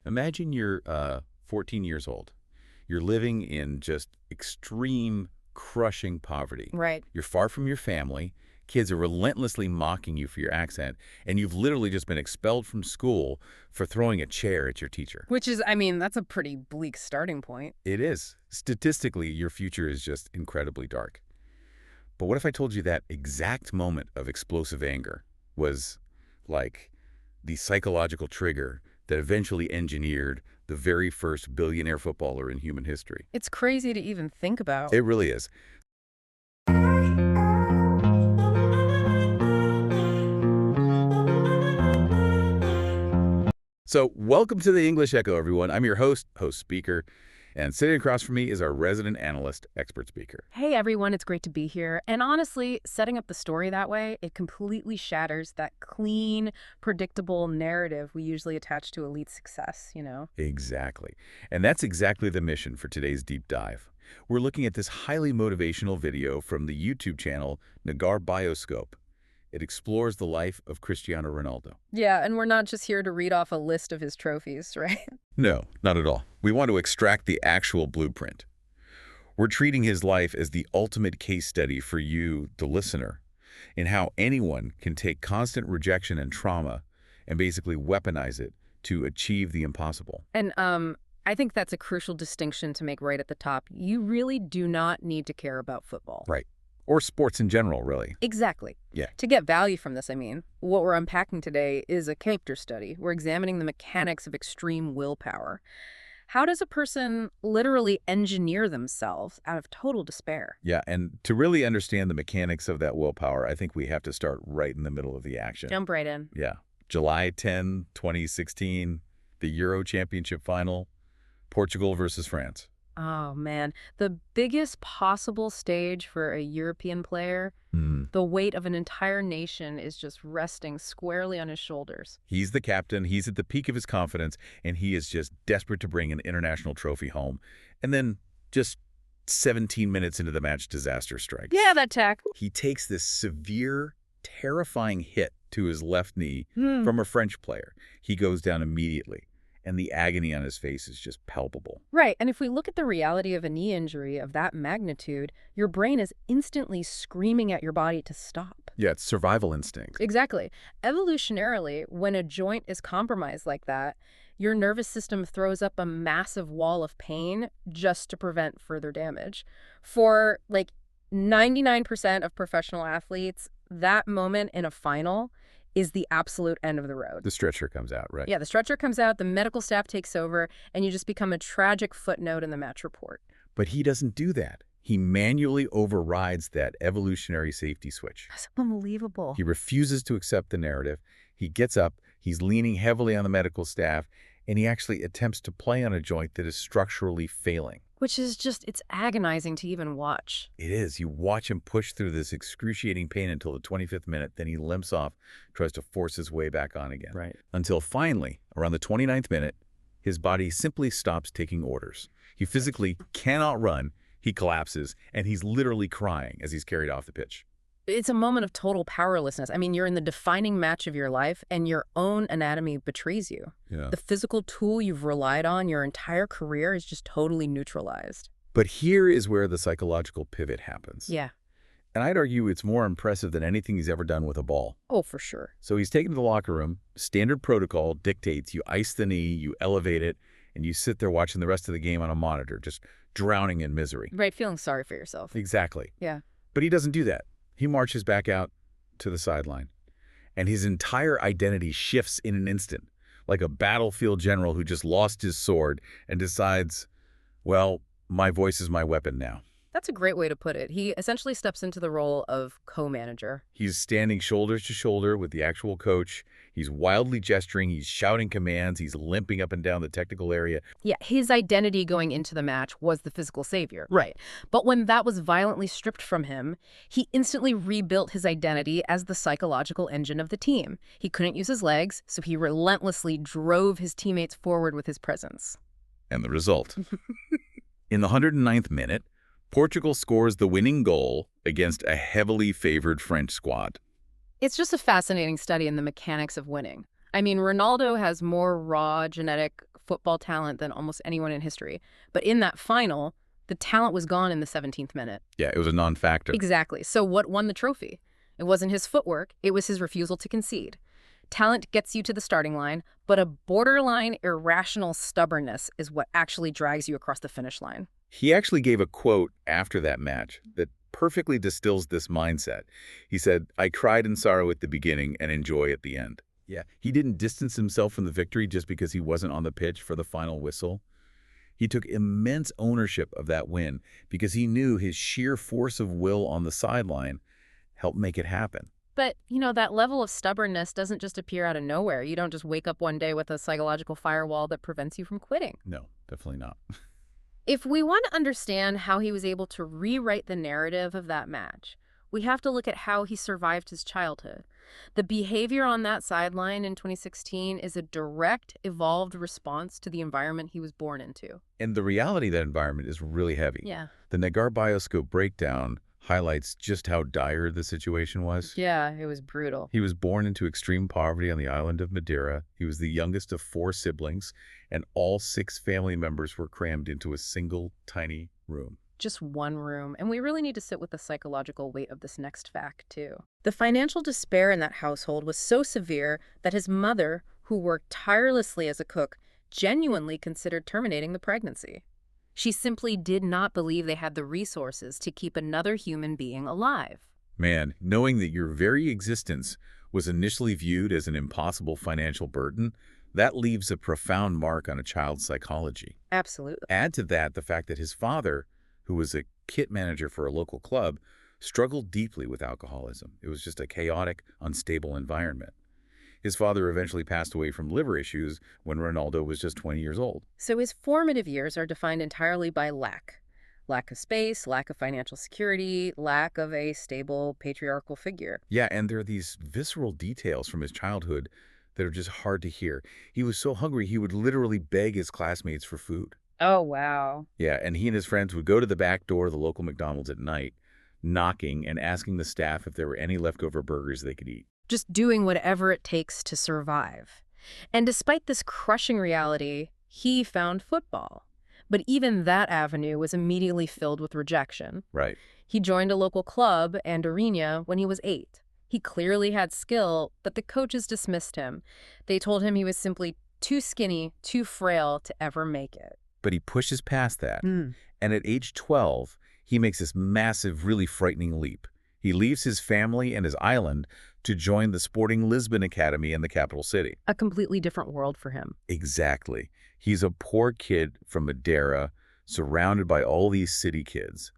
Imagine you're 14 years old. You're living in just extreme, crushing poverty. Right. You're far from your family. Kids are relentlessly mocking you for your accent, and you've literally just been expelled from school for throwing a chair at your teacher. Which is, I mean, that's a pretty bleak starting point. It is. Statistically, your future is just incredibly dark. But what if I told you that exact moment of explosive anger was like the psychological trigger that eventually engineered the very first billionaire footballer in human history? It's crazy to even think about. It really is. So welcome to the English Echo, everyone. I'm your host speaker, and sitting across from me is our resident analyst, expert speaker. Hey everyone, it's great to be here. And honestly, setting up the story that way, it completely shatters that clean, predictable narrative we usually attach to elite success, you know? Exactly. And that's exactly the mission for today's deep dive. We're looking at this highly motivational video from the YouTube channel Nagar Bioscope. It explores the life of Cristiano Ronaldo. Yeah, and we're not just here to read off a list of his trophies, right? No, not at all. We want to extract the actual blueprint. We're treating his life as the ultimate case study for you, the listener, in how anyone can take constant rejection and trauma and basically weaponize it to achieve the impossible. And I think that's a crucial distinction to make right at the top. You really do not need to care about football. Right. Or sports in general, really. Exactly. Yeah. To get value from this, I mean, what we're unpacking today is a character study. We're examining the mechanics of extreme willpower. How does a person literally engineer themselves out of total despair? Yeah, and to really understand the mechanics of that willpower, I think we have to start right in the middle of the action. Jump right in. Yeah. July 10, 2016, the Euro Championship final, Portugal versus France. Oh, man. The biggest possible stage for a European player, the weight of an entire nation is just resting squarely on his shoulders. He's the captain, he's at the peak of his confidence, and he is just desperate to bring an international trophy home. And then just 17 minutes into the match, disaster strikes. Yeah, that tack. He takes this severe, terrifying hit to his left knee from a French player. He goes down immediately, and the agony on his face is just palpable. Right, and if we look at the reality of a knee injury of that magnitude, your brain is instantly screaming at your body to stop. Yeah, it's survival instinct. Exactly. Evolutionarily, when a joint is compromised like that, your nervous system throws up a massive wall of pain just to prevent further damage. For like 99% of professional athletes, that moment in a final is the absolute end of the road. The stretcher comes out, right? Yeah, the stretcher comes out, the medical staff takes over, and you just become a tragic footnote in the match report. But he doesn't do that. He manually overrides that evolutionary safety switch. That's unbelievable. He refuses to accept the narrative. He gets up, he's leaning heavily on the medical staff, and he actually attempts to play on a joint that is structurally failing. Which is just, it's agonizing to even watch. It is. You watch him push through this excruciating pain until the 25th minute, then he limps off, tries to force his way back on again. Right. Until finally, around the 29th minute, his body simply stops taking orders. He physically cannot run, he collapses, and he's literally crying as he's carried off the pitch. It's a moment of total powerlessness. I mean, you're in the defining match of your life, and your own anatomy betrays you. Yeah. The physical tool you've relied on your entire career is just totally neutralized. But here is where the psychological pivot happens. Yeah. And I'd argue it's more impressive than anything he's ever done with a ball. Oh, for sure. So he's taken to the locker room. Standard protocol dictates you ice the knee, you elevate it, and you sit there watching the rest of the game on a monitor, just drowning in misery. Right, feeling sorry for yourself. Exactly. Yeah. But he doesn't do that. He marches back out to the sideline, and his entire identity shifts in an instant, like a battlefield general who just lost his sword and decides, well, my voice is my weapon now. That's a great way to put it. He essentially steps into the role of co-manager. He's standing shoulder to shoulder with the actual coach. He's wildly gesturing. He's shouting commands. He's limping up and down the technical area. Yeah, his identity going into the match was the physical savior. Right. But when that was violently stripped from him, he instantly rebuilt his identity as the psychological engine of the team. He couldn't use his legs, so he relentlessly drove his teammates forward with his presence. And the result. In the 109th minute, Portugal scores the winning goal against a heavily favored French squad. It's just a fascinating study in the mechanics of winning. I mean, Ronaldo has more raw genetic football talent than almost anyone in history. But in that final, the talent was gone in the 17th minute. Yeah, it was a non-factor. Exactly. So what won the trophy? It wasn't his footwork, it was his refusal to concede. Talent gets you to the starting line, but a borderline irrational stubbornness is what actually drags you across the finish line. He actually gave a quote after that match that perfectly distills this mindset. He said, "I cried in sorrow at the beginning and in joy at the end." Yeah, he didn't distance himself from the victory just because he wasn't on the pitch for the final whistle. He took immense ownership of that win because he knew his sheer force of will on the sideline helped make it happen. But, that level of stubbornness doesn't just appear out of nowhere. You don't just wake up one day with a psychological firewall that prevents you from quitting. No, definitely not. If we want to understand how he was able to rewrite the narrative of that match, we have to look at how he survived his childhood. The behavior on that sideline in 2016 is a direct, evolved response to the environment he was born into. And the reality of that environment is really heavy. Yeah. The Nagar Bioscope breakdown highlights just how dire the situation was. Yeah, it was brutal. He was born into extreme poverty on the island of Madeira. He was the youngest of 4 siblings, and all 6 family members were crammed into a single tiny room. Just one room. And we really need to sit with the psychological weight of this next fact, too. The financial despair in that household was so severe that his mother, who worked tirelessly as a cook, genuinely considered terminating the pregnancy. She simply did not believe they had the resources to keep another human being alive. Man, knowing that your very existence was initially viewed as an impossible financial burden, that leaves a profound mark on a child's psychology. Absolutely. Add to that the fact that his father, who was a kit manager for a local club, struggled deeply with alcoholism. It was just a chaotic, unstable environment. His father eventually passed away from liver issues when Ronaldo was just 20 years old. So his formative years are defined entirely by lack. Lack of space, lack of financial security, lack of a stable patriarchal figure. Yeah, and there are these visceral details from his childhood that are just hard to hear. He was so hungry he would literally beg his classmates for food. Oh, wow. Yeah, and he and his friends would go to the back door of the local McDonald's at night, knocking and asking the staff if there were any leftover burgers they could eat. Just doing whatever it takes to survive. And despite this crushing reality, he found football. But even that avenue was immediately filled with rejection. Right. He joined a local club, Andorinha, when he was 8. He clearly had skill, but the coaches dismissed him. They told him he was simply too skinny, too frail to ever make it. But he pushes past that. And at age 12, he makes this massive, really frightening leap. He leaves his family and his island to join the Sporting Lisbon Academy in the capital city. A completely different world for him. Exactly. He's a poor kid from Madeira, surrounded by all these city kids.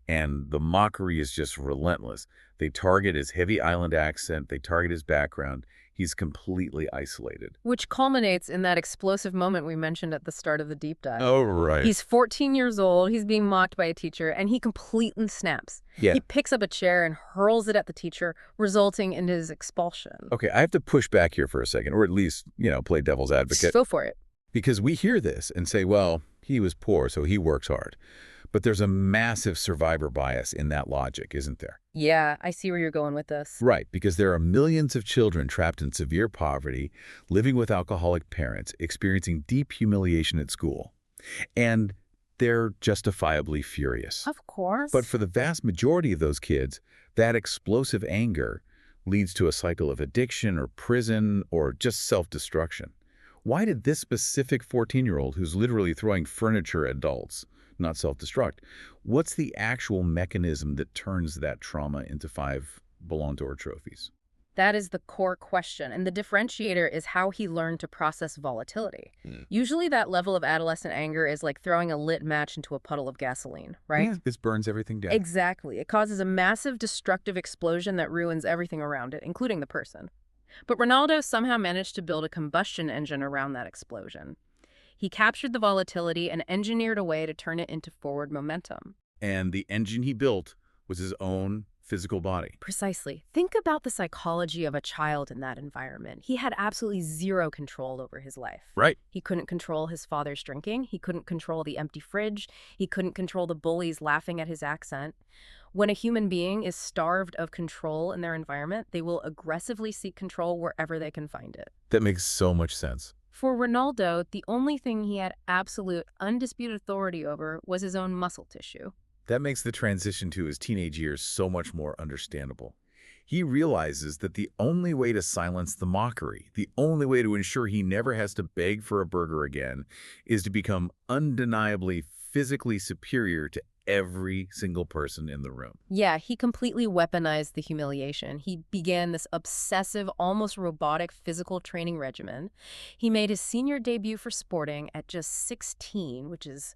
And the mockery is just relentless. They target his heavy island accent. They target his background. He's completely isolated. Which culminates in that explosive moment we mentioned at the start of the deep dive. Oh, right. He's 14 years old, he's being mocked by a teacher, and he completely snaps. Yeah. He picks up a chair and hurls it at the teacher, resulting in his expulsion. Okay, I have to push back here for a second, or at least, play devil's advocate. Go for it. Because we hear this and say, well, he was poor, so he works hard. But there's a massive survivor bias in that logic, isn't there? Yeah, I see where you're going with this. Right, because there are millions of children trapped in severe poverty, living with alcoholic parents, experiencing deep humiliation at school. And they're justifiably furious. Of course. But for the vast majority of those kids, that explosive anger leads to a cycle of addiction or prison or just self-destruction. Why did this specific 14-year-old who's literally throwing furniture at adults not self-destruct? What's the actual mechanism that turns that trauma into 5 Ballon d'Or trophies? That is the core question, and the differentiator is how he learned to process volatility. Usually that level of adolescent anger is like throwing a lit match into a puddle of gasoline, right? Yeah, this burns everything down. Exactly. It causes a massive destructive explosion that ruins everything around it, including the person. But Ronaldo somehow managed to build a combustion engine around that explosion. He captured the volatility and engineered a way to turn it into forward momentum. And the engine he built was his own physical body. Precisely. Think about the psychology of a child in that environment. He had absolutely zero control over his life. Right. He couldn't control his father's drinking. He couldn't control the empty fridge. He couldn't control the bullies laughing at his accent. When a human being is starved of control in their environment, they will aggressively seek control wherever they can find it. That makes so much sense. For Ronaldo, the only thing he had absolute, undisputed authority over was his own muscle tissue. That makes the transition to his teenage years so much more understandable. He realizes that the only way to silence the mockery, the only way to ensure he never has to beg for a burger again, is to become undeniably physically superior to every single person in the room. Yeah, he completely weaponized the humiliation. He began this obsessive, almost robotic physical training regimen. He made his senior debut for Sporting at just 16, which is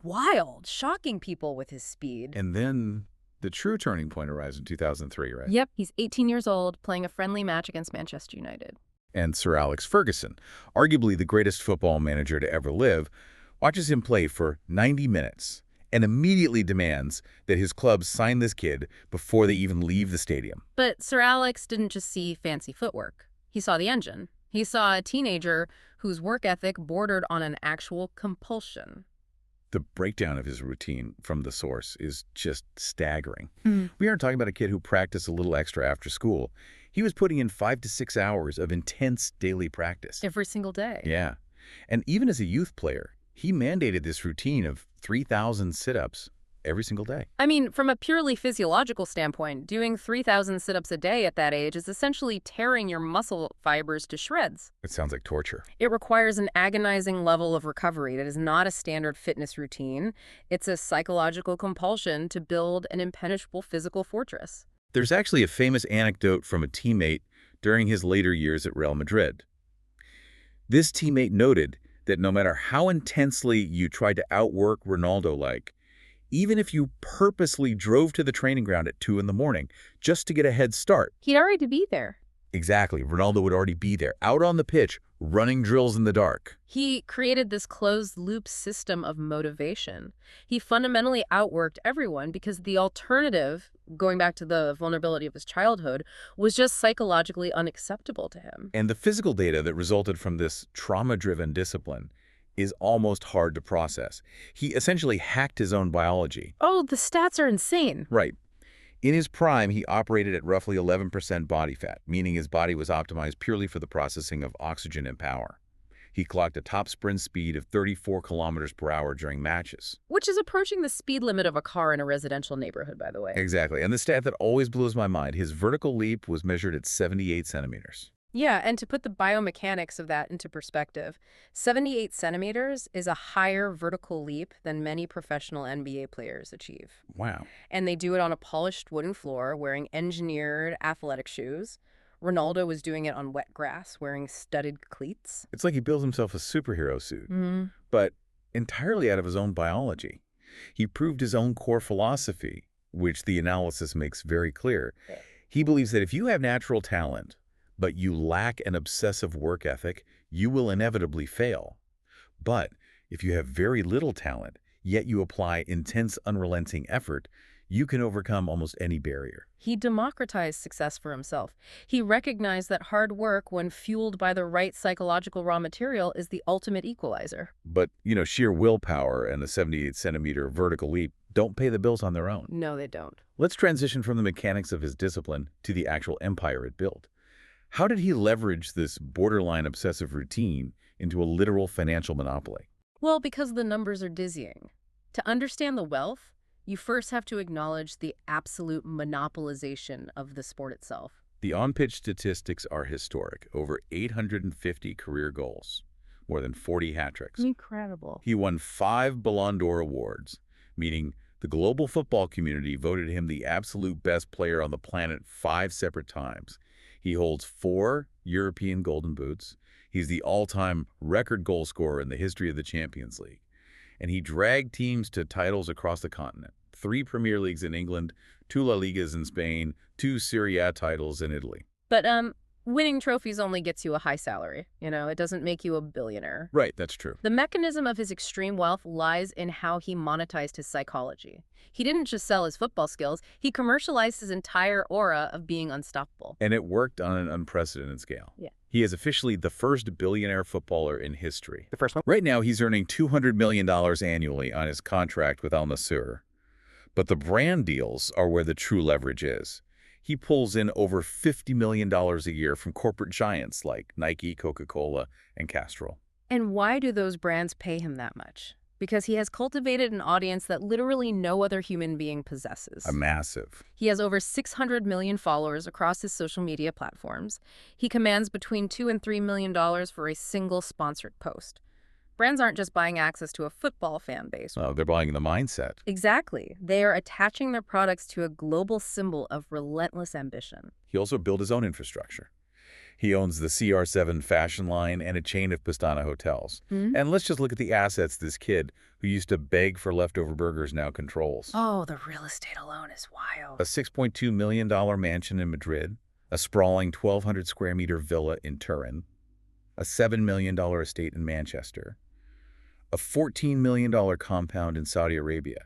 wild, shocking people with his speed. And then the true turning point arrives in 2003, right? Yep, he's 18 years old, playing a friendly match against Manchester United. And Sir Alex Ferguson, arguably the greatest football manager to ever live, watches him play for 90 minutes and immediately demands that his club sign this kid before they even leave the stadium. But Sir Alex didn't just see fancy footwork. He saw the engine. He saw a teenager whose work ethic bordered on an actual compulsion. The breakdown of his routine from the source is just staggering. Mm. We aren't talking about a kid who practiced a little extra after school. He was putting in 5 to 6 hours of intense daily practice. Every single day. Yeah. And even as a youth player, he mandated this routine of 3,000 sit-ups every single day. I mean, from a purely physiological standpoint, doing 3,000 sit-ups a day at that age is essentially tearing your muscle fibers to shreds. It sounds like torture. It requires an agonizing level of recovery that is not a standard fitness routine. It's a psychological compulsion to build an impenetrable physical fortress. There's actually a famous anecdote from a teammate during his later years at Real Madrid. This teammate noted that no matter how intensely you tried to outwork Ronaldo-like, even if you purposely drove to the training ground at 2 in the morning just to get a head start. He'd already be there. Exactly. Ronaldo would already be there, out on the pitch, running drills in the dark. He created this closed-loop system of motivation. He fundamentally outworked everyone because the alternative, going back to the vulnerability of his childhood, was just psychologically unacceptable to him. And the physical data that resulted from this trauma-driven discipline is almost hard to process. He essentially hacked his own biology. Oh, the stats are insane. Right. In his prime, he operated at roughly 11% body fat, meaning his body was optimized purely for the processing of oxygen and power. He clocked a top sprint speed of 34 kilometers per hour during matches. Which is approaching the speed limit of a car in a residential neighborhood, by the way. Exactly. And the stat that always blows my mind, his vertical leap was measured at 78 centimeters. Yeah, and to put the biomechanics of that into perspective, 78 centimeters is a higher vertical leap than many professional NBA players achieve. Wow. And they do it on a polished wooden floor wearing engineered athletic shoes. Ronaldo was doing it on wet grass wearing studded cleats. It's like he built himself a superhero suit, Mm-hmm. but entirely out of his own biology. He proved his own core philosophy, which the analysis makes very clear. Yeah. He believes that if you have natural talent, but you lack an obsessive work ethic, you will inevitably fail. But if you have very little talent, yet you apply intense, unrelenting effort, you can overcome almost any barrier. He democratized success for himself. He recognized that hard work, when fueled by the right psychological raw material, is the ultimate equalizer. But, sheer willpower and a 78-centimeter vertical leap don't pay the bills on their own. No, they don't. Let's transition from the mechanics of his discipline to the actual empire it built. How did he leverage this borderline obsessive routine into a literal financial monopoly? Well, because the numbers are dizzying. To understand the wealth, you first have to acknowledge the absolute monopolization of the sport itself. The on-pitch statistics are historic. Over 850 career goals, more than 40 hat tricks. Incredible. He won 5 Ballon d'Or awards, meaning the global football community voted him the absolute best player on the planet 5 separate times. He holds 4 European Golden Boots. He's the all-time record goal scorer in the history of the Champions League. And he dragged teams to titles across the continent. 3 Premier Leagues in England, 2 La Ligas in Spain, 2 Serie A titles in Italy. But winning trophies only gets you a high salary. It doesn't make you a billionaire. Right, that's true. The mechanism of his extreme wealth lies in how he monetized his psychology. He didn't just sell his football skills, he commercialized his entire aura of being unstoppable. And it worked on an unprecedented scale. Yeah. He is officially the first billionaire footballer in history. The first one? Right now, he's earning $200 million annually on his contract with Al Nassr. But the brand deals are where the true leverage is. He pulls in over $50 million a year from corporate giants like Nike, Coca-Cola, and Castrol. And why do those brands pay him that much? Because he has cultivated an audience that literally no other human being A possesses. massive. He has over 600 million followers across his social media platforms. He commands between $2 and $3 million for a single sponsored post. Brands aren't just buying access to a football fan base. Oh, they're buying the mindset. Exactly. They are attaching their products to a global symbol of relentless ambition. He also built his own infrastructure. He owns the CR7 fashion line and a chain of Pastana hotels. And let's just look at the assets this kid, who used to beg for leftover burgers, now controls. Oh, the real estate alone is wild. A $6.2 million mansion in Madrid, a sprawling 1,200 square meter villa in Turin, a $7 million estate in Manchester, a $14 million compound in Saudi Arabia,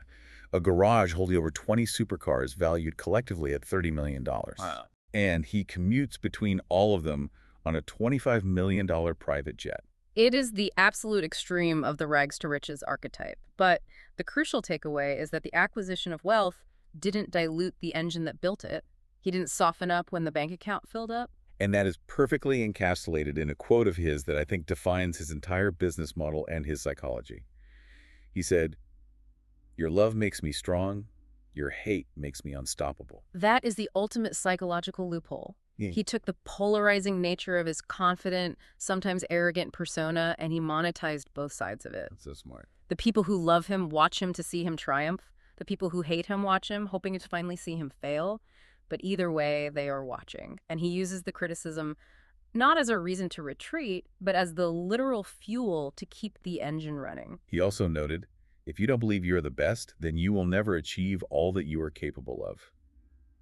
a garage holding over 20 supercars valued collectively at $30 million. Wow. And he commutes between all of them on a $25 million private jet. It is the absolute extreme of the rags to riches archetype. But the crucial takeaway is that the acquisition of wealth didn't dilute the engine that built it. He didn't soften up when the bank account filled up. And that is perfectly encapsulated in a quote of his that I think defines his entire business model and his psychology. He said, "Your love makes me strong. Your hate makes me unstoppable." That is the ultimate psychological loophole. Yeah. He took the polarizing nature of his confident, sometimes arrogant persona, and he monetized both sides of it. That's so smart. The people who love him watch him to see him triumph. The people who hate him watch him, hoping to finally see him fail. But either way, they are watching. And he uses the criticism not as a reason to retreat, but as the literal fuel to keep the engine running. He also noted, "If you don't believe you're the best, then you will never achieve all that you are capable of."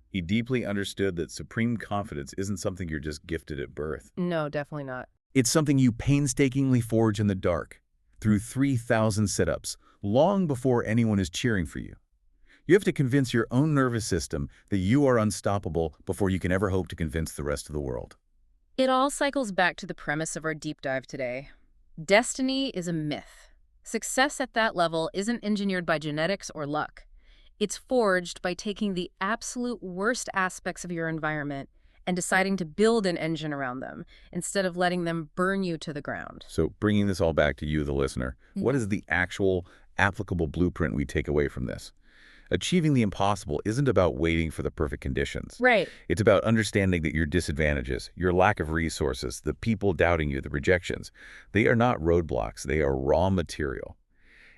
He deeply understood that supreme confidence isn't something you're just gifted at birth. No, definitely not. It's something you painstakingly forge in the dark, through 3,000 sit-ups, long before anyone is cheering for you. You have to convince your own nervous system that you are unstoppable before you can ever hope to convince the rest of the world. It all cycles back to the premise of our deep dive today. Destiny is a myth. Success at that level isn't engineered by genetics or luck. It's forged by taking the absolute worst aspects of your environment and deciding to build an engine around them instead of letting them burn you to the ground. So bringing this all back to you, the listener, what is the actual applicable blueprint we take away from this? Achieving the impossible isn't about waiting for the perfect conditions. Right. It's about understanding that your disadvantages, your lack of resources, the people doubting you, the rejections, they are not roadblocks, they are raw material.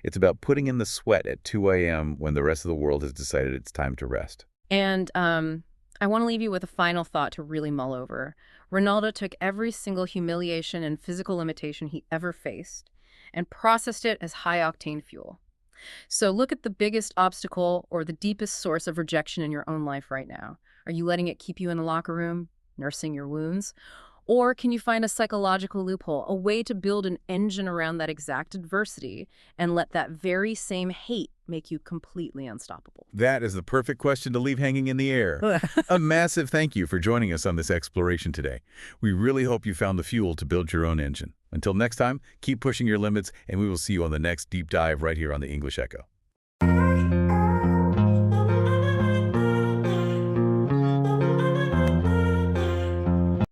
It's about putting in the sweat at 2 a.m. when the rest of the world has decided it's time to rest. And I want to leave you with a final thought to really mull over. Ronaldo took every single humiliation and physical limitation he ever faced and processed it as high-octane fuel. So look at the biggest obstacle or the deepest source of rejection in your own life right now. Are you letting it keep you in the locker room, nursing your wounds? Or can you find a psychological loophole, a way to build an engine around that exact adversity and let that very same hate make you completely unstoppable? That is the perfect question to leave hanging in the air. A massive thank you for joining us on this exploration today. We really hope you found the fuel to build your own engine. Until next time, keep pushing your limits, and we will see you on the next deep dive right here on the English Echo.